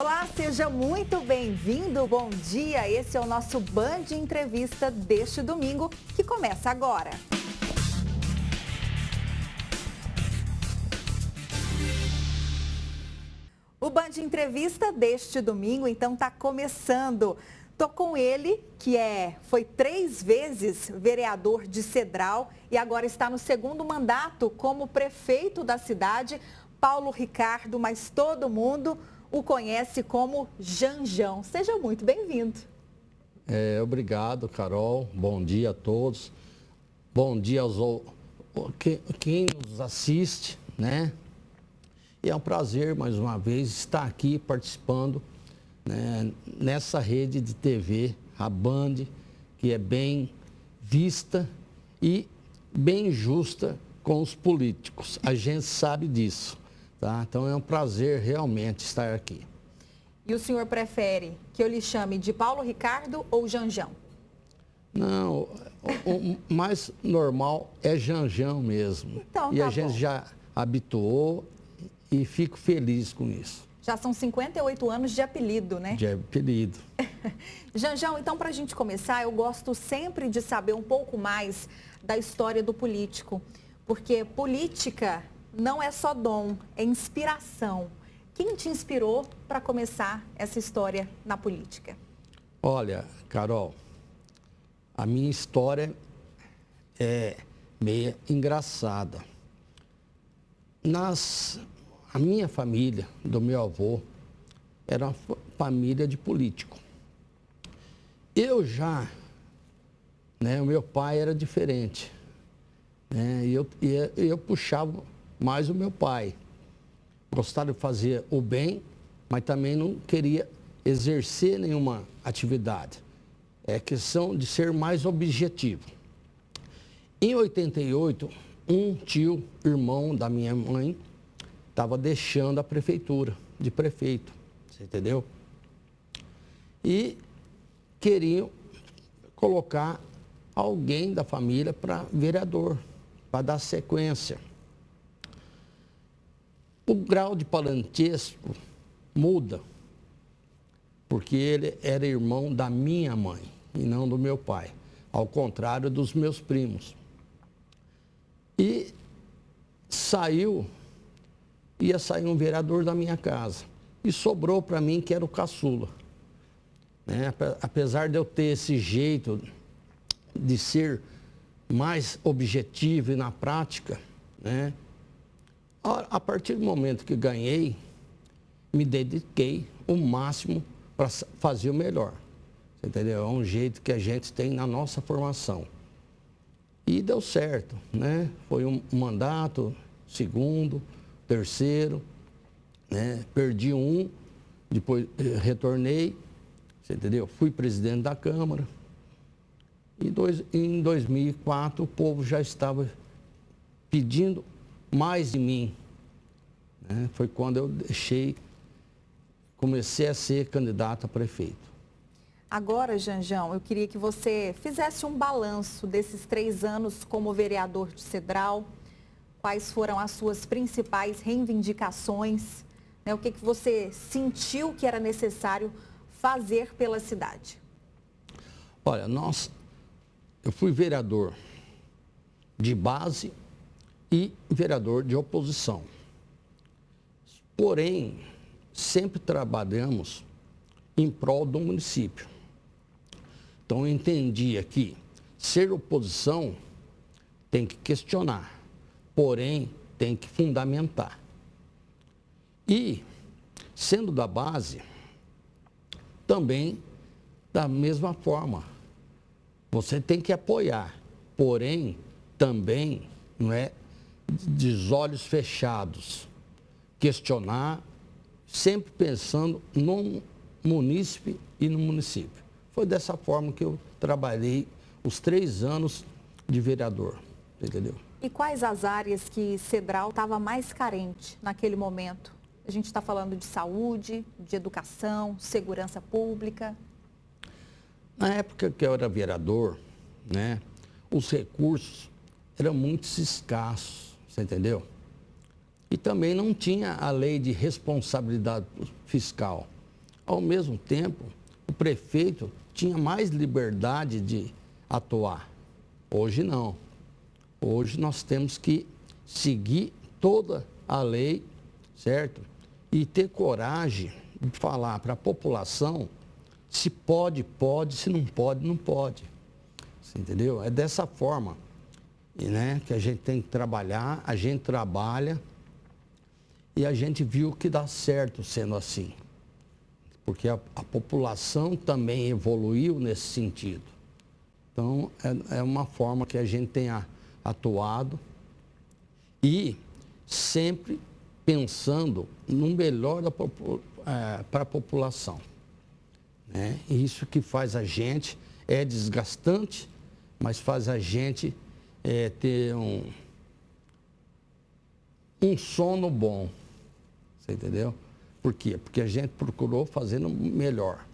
Olá, seja muito bem-vindo, bom dia. Esse é o nosso Band Entrevista deste domingo, que começa agora. O Band Entrevista deste domingo, então, está começando. Tô com ele, que foi 3 vezes vereador de Cedral e agora está no segundo mandato como prefeito da cidade, Paulo Ricardo, mas todo mundo o conhece como Janjão. Seja muito bem-vindo. Obrigado, Carol. Bom dia a todos. Bom dia quem nos assiste, né? E é um prazer, mais uma vez, estar aqui participando, né, nessa rede de TV, a Band, que é bem vista e bem justa com os políticos. A gente sabe disso, tá? Então é um prazer realmente estar aqui. E o senhor prefere que eu lhe chame de Paulo Ricardo ou Janjão? Não, o mais normal é Janjão mesmo. Então, e tá a gente bom. já habituou e fico feliz com isso. Já são 58 anos de apelido, né? De apelido. Janjão, então, para a gente começar, eu gosto sempre de saber um pouco mais da história do político, porque política não é só dom, é inspiração. Quem te inspirou para começar essa história na política? Olha, Carol, a minha história é meio engraçada. A minha família, do meu avô, era uma família de político. Eu já, né, o meu pai era diferente, né, e eu puxava mais o meu pai. Gostava de fazer o bem, mas também não queria exercer nenhuma atividade. É questão de ser mais objetivo. Em 88, um tio, irmão da minha mãe, estava deixando a prefeitura, de prefeito, você entendeu? E queriam colocar alguém da família para vereador, para dar sequência. O grau de parentesco muda, porque ele era irmão da minha mãe e não do meu pai, ao contrário dos meus primos. E ia sair um vereador da minha casa. E sobrou para mim, que era o caçula. Né? Apesar de eu ter esse jeito de ser mais objetivo e na prática, né? A partir do momento que ganhei, me dediquei o máximo para fazer o melhor. Você entendeu? É um jeito que a gente tem na nossa formação. E deu certo, né? Foi um mandato, segundo, terceiro, né? Perdi um, depois retornei, você entendeu? Fui presidente da Câmara. E em 2004 o povo já estava pedindo mais de mim, né? Foi quando eu comecei a ser candidato a prefeito. Agora, Janjão, eu queria que você fizesse um balanço desses 3 anos como vereador de Cedral. Quais foram as suas principais reivindicações? Né? O que você sentiu que era necessário fazer pela cidade? Olha, eu fui vereador de base e vereador de oposição. Porém, sempre trabalhamos em prol do município. Então, eu entendia que ser oposição tem que questionar, porém, tem que fundamentar. E, sendo da base, também da mesma forma. Você tem que apoiar, porém, também não é de olhos fechados. Questionar, sempre pensando no munícipe e no município. Foi dessa forma que eu trabalhei os 3 anos de vereador, entendeu? E quais as áreas que Cedral estava mais carente naquele momento? A gente está falando de saúde, de educação, segurança pública. Na época que eu era vereador, né, os recursos eram muito escassos, você entendeu? E também não tinha a lei de responsabilidade fiscal. ao mesmo tempo, o prefeito tinha mais liberdade de atuar. Hoje não. Hoje nós temos que seguir toda a lei, certo? E ter coragem de falar para a população se pode, pode, se não pode, não pode. Você entendeu? É dessa forma, né, que a gente tem que trabalhar, a gente trabalha e a gente viu que dá certo sendo assim. Porque a população também evoluiu nesse sentido. Então, é uma forma que a gente tem atuado e sempre pensando no melhor para a população. Né? E isso que faz a gente, é desgastante, mas faz a gente ter um sono bom. Você entendeu? Por quê? Porque a gente procurou fazer no melhor.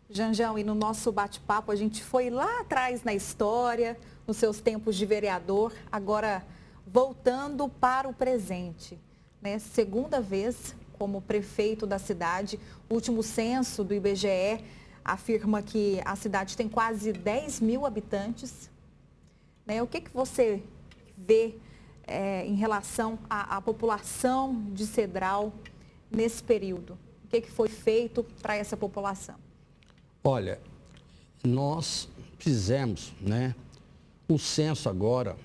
Janjão, e no nosso bate-papo a gente foi lá atrás na história, nos seus tempos de vereador, agora voltando para o presente. Né? Segunda vez como prefeito da cidade, o último censo do IBGE afirma que a cidade tem quase 10 mil habitantes. Né? O que você vê em relação à população de Cedral nesse período? O que foi feito para essa população? Olha, nós fizemos, né, o censo agora,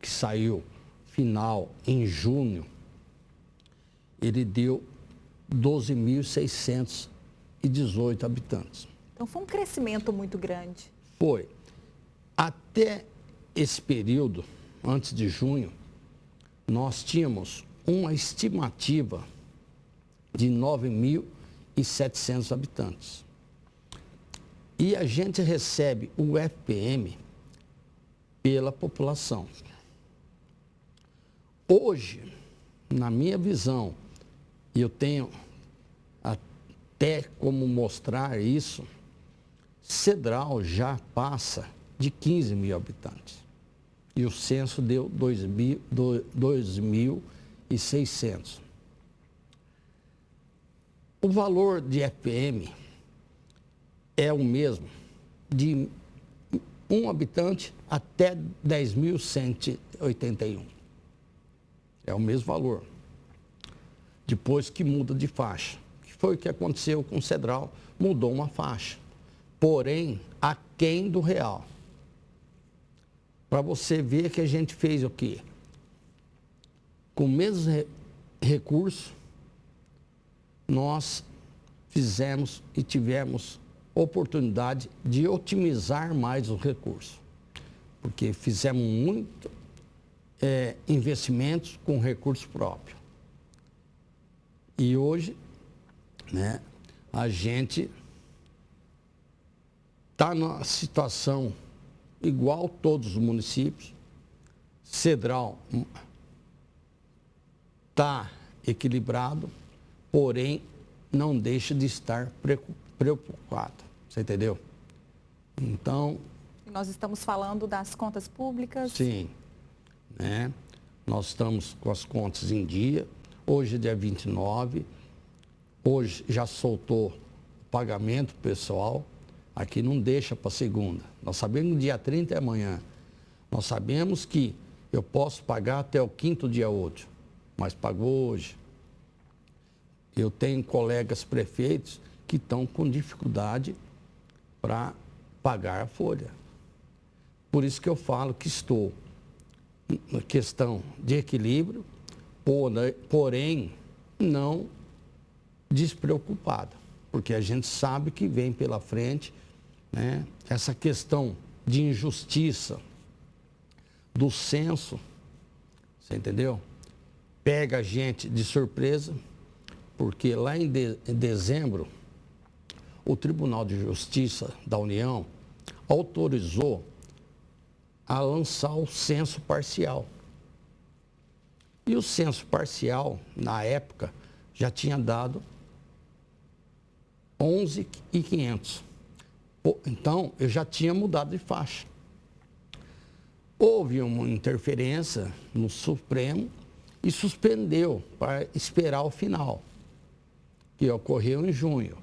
que saiu final em junho, ele deu 12.618 habitantes. Então foi um crescimento muito grande. Foi. Até esse período, antes de junho, nós tínhamos uma estimativa de 9.700 habitantes. E a gente recebe o FPM pela população. Hoje, na minha visão, e eu tenho até como mostrar isso, Cedral já passa de 15 mil habitantes. E o censo deu 2.600. O valor de FPM é o mesmo, de um habitante até 10.181. É o mesmo valor. Depois que muda de faixa. Que foi o que aconteceu com o Cedral, mudou uma faixa. Porém, aquém do real. Para você ver que a gente fez o quê? Com o mesmo recurso, nós fizemos e tivemos oportunidade de otimizar mais os recursos. Porque fizemos muito investimentos com recurso próprio. E hoje, né, a gente está numa situação igual todos os municípios. Cedral está equilibrado, porém não deixa de estar preocupado. Você entendeu? Então... Nós estamos falando das contas públicas? Sim. Né? Nós estamos com as contas em dia. Hoje é dia 29. Hoje já soltou o pagamento pessoal. Aqui não deixa para segunda. Nós sabemos que dia 30 é amanhã. Nós sabemos que eu posso pagar até o 5º dia útil, mas pagou hoje. Eu tenho colegas prefeitos que estão com dificuldade para pagar a folha. Por isso que eu falo que estou na questão de equilíbrio, porém não despreocupado, porque a gente sabe que vem pela frente, né, essa questão de injustiça do censo, você entendeu? Pega a gente de surpresa, porque lá em dezembro, o Tribunal de Justiça da União autorizou a lançar o censo parcial. E o censo parcial, na época, já tinha dado 11.500. Então, eu já tinha mudado de faixa. Houve uma interferência no Supremo e suspendeu para esperar o final, que ocorreu em junho.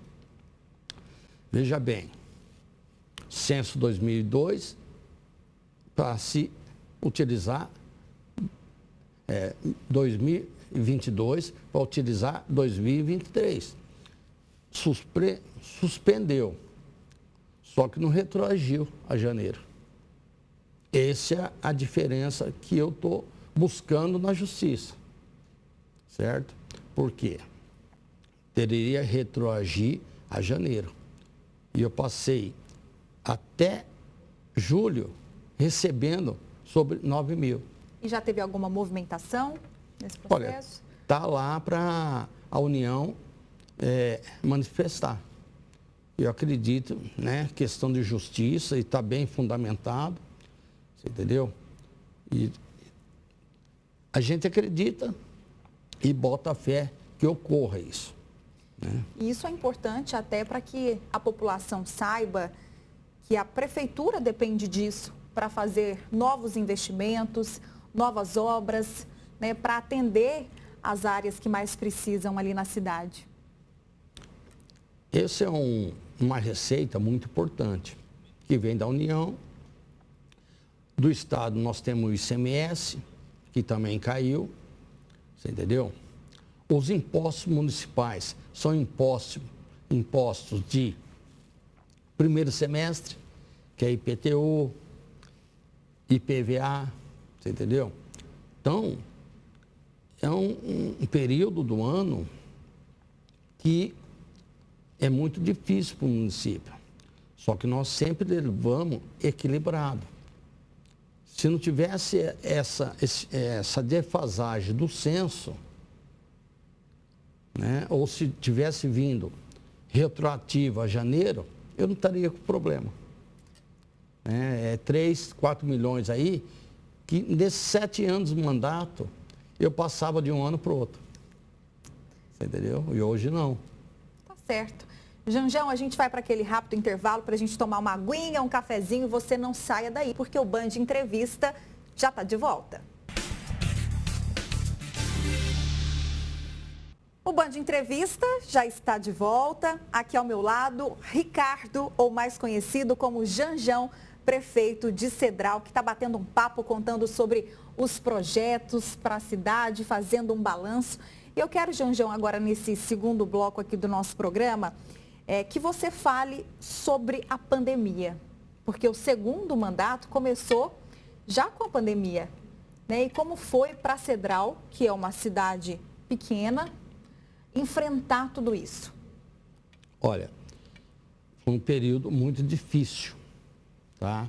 Veja bem, censo 2002, para se utilizar 2022, para utilizar 2023. Suspendeu, só que não retroagiu a janeiro. Essa é a diferença que eu estou buscando na justiça, certo? Por quê? Teria retroagir a janeiro. E eu passei até julho recebendo sobre 9 mil. E já teve alguma movimentação nesse processo? Olha, está lá para a União manifestar. Eu acredito, né, questão de justiça e está bem fundamentado, você entendeu? E a gente acredita e bota a fé que ocorra isso. Né? E isso é importante até para que a população saiba que a prefeitura depende disso para fazer novos investimentos, novas obras, né, para atender as áreas que mais precisam ali na cidade. Essa é uma receita muito importante, que vem da União. Do Estado nós temos o ICMS, que também caiu, você entendeu? Os impostos municipais são impostos de primeiro semestre, que é IPTU, IPVA, você entendeu? Então, é um período do ano que é muito difícil para o município. Só que nós sempre levamos equilibrado. Se não tivesse essa defasagem do censo, né, ou se tivesse vindo retroativo a janeiro, eu não estaria com problema. 3, 4 milhões aí, que nesses 7 anos de mandato, eu passava de um ano para o outro. Você entendeu? E hoje não. Tá certo. Janjão, a gente vai para aquele rápido intervalo para a gente tomar uma aguinha, um cafezinho. Você não saia daí, porque o Band Entrevista já está de volta. O Band Entrevista já está de volta. Aqui ao meu lado, Ricardo, ou mais conhecido como Janjão, prefeito de Cedral, que está batendo um papo, contando sobre os projetos para a cidade, fazendo um balanço. E eu quero, Janjão, agora nesse segundo bloco aqui do nosso programa, que você fale sobre a pandemia, porque o segundo mandato começou já com a pandemia, né? E como foi para Cedral, que é uma cidade pequena, enfrentar tudo isso? Olha, foi um período muito difícil, tá?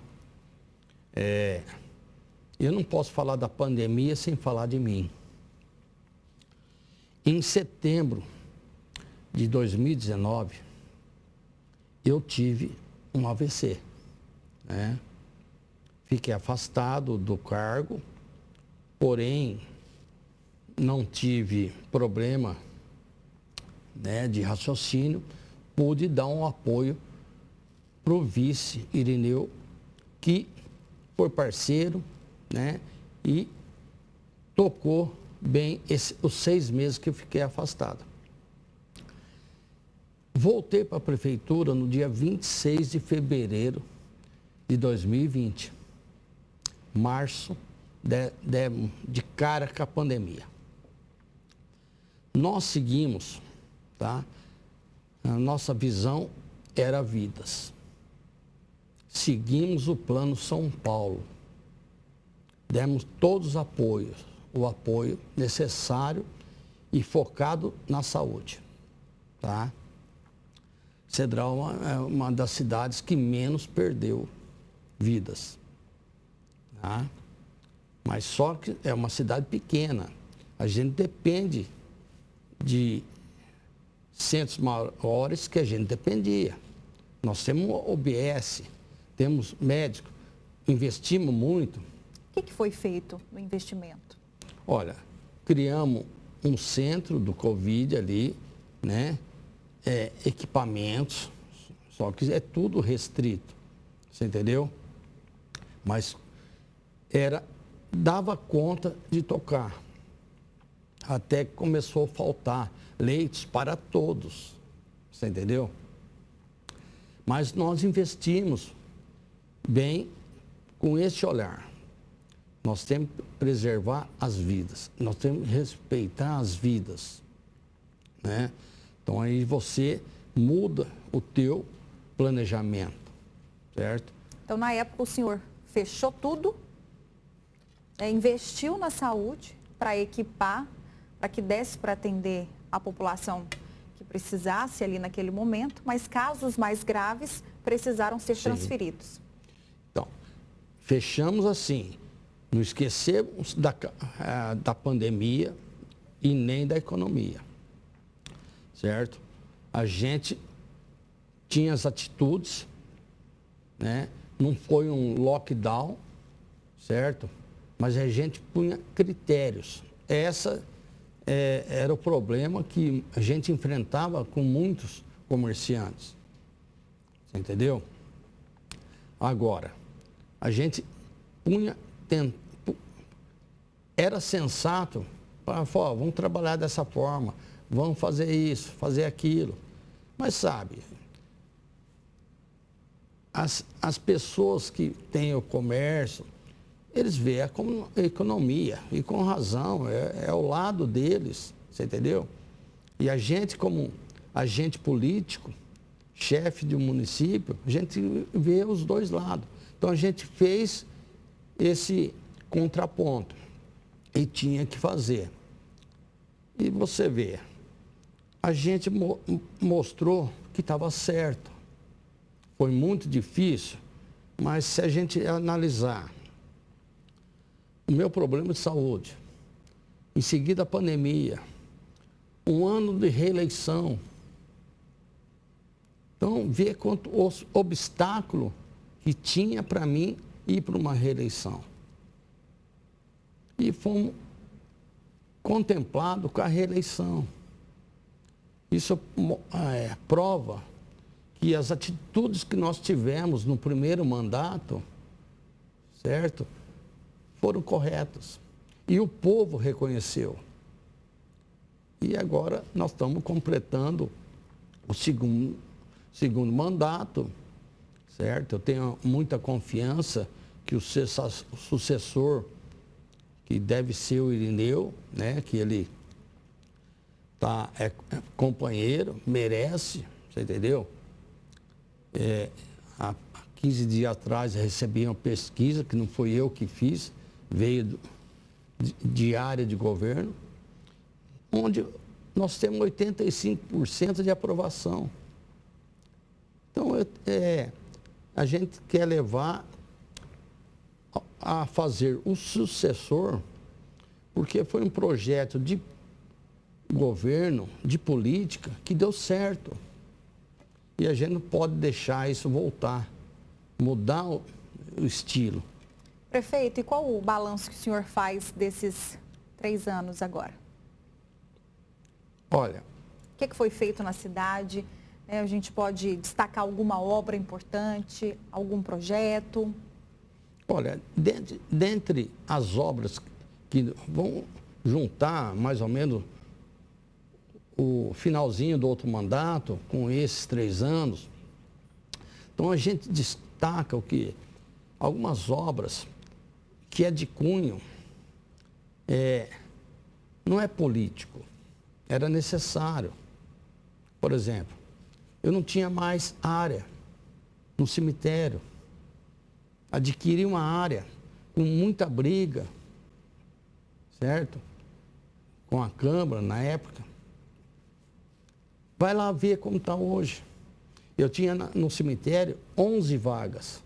Eu não posso falar da pandemia sem falar de mim. Em setembro de 2019, eu tive um AVC, né? Fiquei afastado do cargo, porém não tive problema, né, de raciocínio, pude dar um apoio para o vice Irineu, que foi parceiro, né, e tocou bem os 6 meses que eu fiquei afastado. Voltei para a prefeitura no dia 26 de fevereiro de 2020, março, de cara com a pandemia. Nós seguimos, tá? A nossa visão era vidas. Seguimos o Plano São Paulo. Demos todos os apoios, o apoio necessário e focado na saúde, tá? Cedral é uma das cidades que menos perdeu vidas, tá? Mas só que é uma cidade pequena. A gente depende de centros maiores que a gente dependia. Nós temos OBS, temos médico, investimos muito. O que foi feito no investimento? Olha, criamos um centro do Covid ali, né? Equipamentos, só que é tudo restrito, você entendeu? Mas dava conta de tocar. Até que começou a faltar leitos para todos, você entendeu? Mas nós investimos bem com esse olhar. Nós temos que preservar as vidas, nós temos que respeitar as vidas, né? Então aí você muda o teu planejamento, certo? Então na época o senhor fechou tudo, investiu na saúde para equipar, para que desse para atender a população que precisasse ali naquele momento, mas casos mais graves precisaram ser transferidos. Então, fechamos assim, não esquecemos da pandemia e nem da economia, certo? A gente tinha as atitudes, né? Não foi um lockdown, certo? Mas a gente punha critérios. Era o problema que a gente enfrentava com muitos comerciantes. Você entendeu? Agora, a gente era sensato para falar, vamos trabalhar dessa forma, vamos fazer isso, fazer aquilo. Mas sabe, as pessoas que têm o comércio, eles veem a economia, e com razão, é o lado deles, você entendeu? E a gente, como agente político, chefe de um município, a gente vê os dois lados. Então a gente fez esse contraponto e tinha que fazer. E você vê, a gente mostrou que estava certo. Foi muito difícil, mas se a gente analisar o meu problema de saúde, em seguida a pandemia, um ano de reeleição, então vê quanto obstáculo que tinha para mim ir para uma reeleição. E fomos contemplados com a reeleição. Isso prova que as atitudes que nós tivemos no primeiro mandato, certo, foram corretas. E o povo reconheceu. E agora nós estamos completando o segundo mandato, certo? Eu tenho muita confiança que o sucessor, que deve ser o Irineu, né, que ele é companheiro, merece, você entendeu? Há 15 dias atrás eu recebi uma pesquisa, que não foi eu que fiz, veio de área de governo, onde nós temos 85% de aprovação. Então, a gente quer levar a fazer o sucessor, porque foi um projeto de governo, de política, que deu certo. E a gente não pode deixar isso voltar, mudar o estilo. Prefeito, e qual o balanço que o senhor faz desses 3 anos agora? Olha... O que foi feito na cidade? A gente pode destacar alguma obra importante, algum projeto? Olha, dentre as obras que vão juntar mais ou menos o finalzinho do outro mandato com esses 3 anos, então a gente destaca o quê? Algumas obras que é de cunho, não é político, era necessário. Por exemplo, eu não tinha mais área no cemitério. Adquiri uma área com muita briga, certo? Com a Câmara na época. Vai lá ver como está hoje. Eu tinha no cemitério 11 vagas.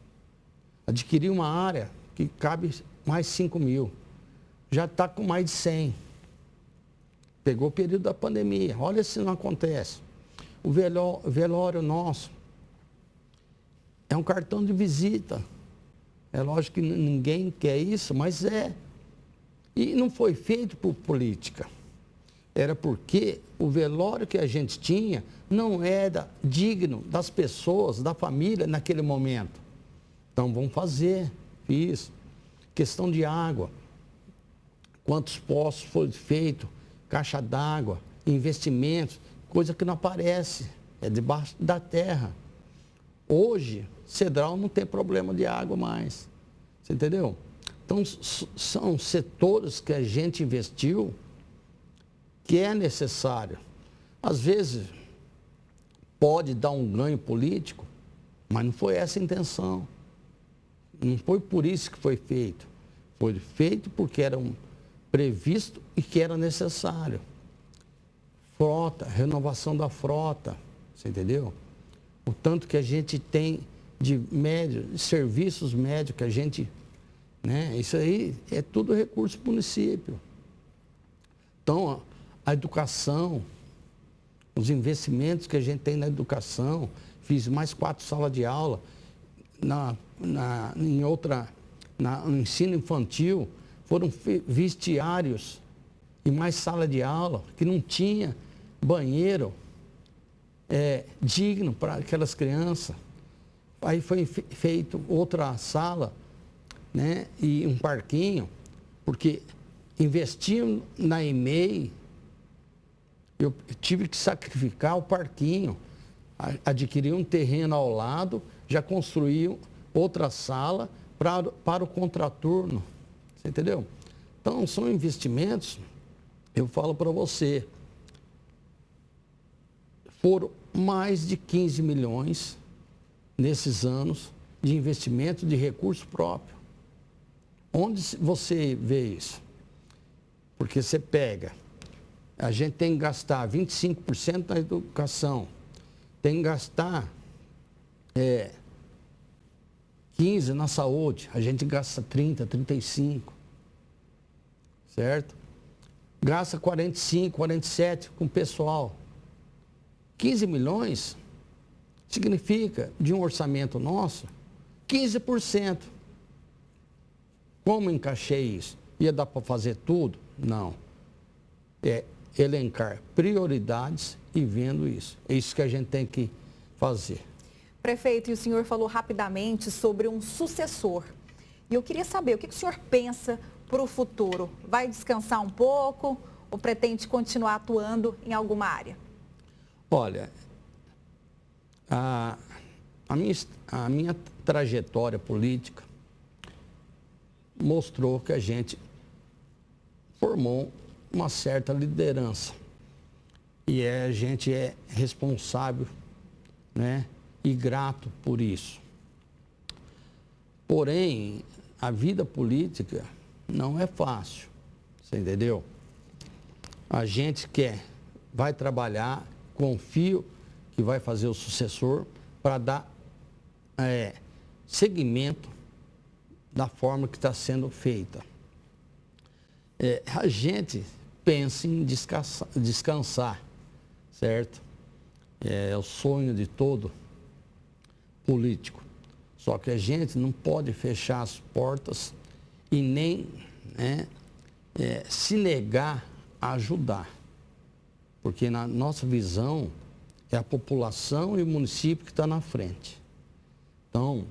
Adquiri uma área que cabe mais 5.000. Já está com mais de 100. Pegou o período da pandemia. Olha se não acontece. O velório nosso é um cartão de visita. É lógico que ninguém quer isso, mas é. E não foi feito por política. Era porque o velório que a gente tinha não era digno das pessoas, da família naquele momento. Então vamos fazer isso. Questão de água. Quantos poços foram feitos? Caixa d'água, investimentos, coisa que não aparece, é debaixo da terra. Hoje, Cedral não tem problema de água mais. Você entendeu? Então, são setores que a gente investiu que é necessário. Às vezes, pode dar um ganho político, mas não foi essa a intenção. Não foi por isso que foi feito. Foi feito porque era previsto e que era necessário. Frota, renovação da frota, você entendeu? O tanto que a gente tem de serviços médicos que a gente, né? Isso aí é tudo recurso do município. Então, a educação, os investimentos que a gente tem na educação, fiz mais 4 salas de aula, no ensino infantil, foram vestiários e mais sala de aula, que não tinha banheiro digno para aquelas crianças. Aí foi feito outra sala, né, e um parquinho, porque investiam na EMEI, eu tive que sacrificar o parquinho, adquirir um terreno ao lado, já construí outra sala para o contraturno, você entendeu? Então, são investimentos, eu falo para você, foram mais de 15 milhões nesses anos de investimento de recurso próprio. Onde você vê isso? Porque você pega, a gente tem que gastar 25% na educação, tem que gastar 15% na saúde, a gente gasta 30%, 35%, certo? Gasta 45%, 47% com o pessoal. 15 milhões significa, de um orçamento nosso, 15%. Como encaixei isso? Ia dar para fazer tudo? Não. É elencar prioridades e vendo isso. É isso que a gente tem que fazer. Prefeito, e o senhor falou rapidamente sobre um sucessor. E eu queria saber, o que o senhor pensa para o futuro? Vai descansar um pouco ou pretende continuar atuando em alguma área? Olha, a minha trajetória política mostrou que a gente formou uma certa liderança. E a gente é responsável, né, e grato por isso. Porém, a vida política não é fácil, você entendeu? A gente vai trabalhar, confio que vai fazer o sucessor para dar seguimento da forma que está sendo feita. A gente pensa em descansar, certo? É o sonho de todo político. Só que a gente não pode fechar as portas e nem se negar a ajudar. Porque na nossa visão é a população e o município que está na frente. Então,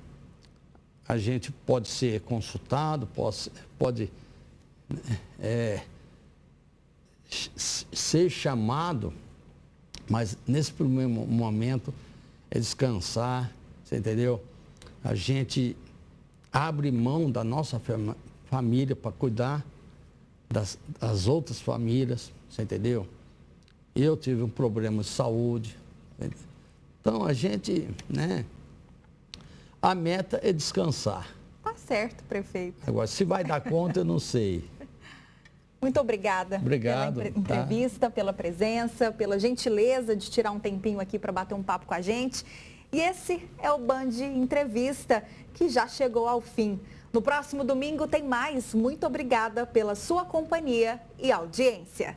a gente pode ser consultado, pode ser chamado, mas nesse primeiro momento é descansar, você entendeu? A gente abre mão da nossa família para cuidar das outras famílias, você entendeu? Eu tive um problema de saúde. Então, a gente, a meta é descansar. Tá certo, prefeito. Agora, se vai dar conta, eu não sei. Muito obrigada. Obrigado. Pela entrevista, pela presença, pela gentileza de tirar um tempinho aqui para bater um papo com a gente. E esse é o Band Entrevista, que já chegou ao fim. No próximo domingo tem mais. Muito obrigada pela sua companhia e audiência.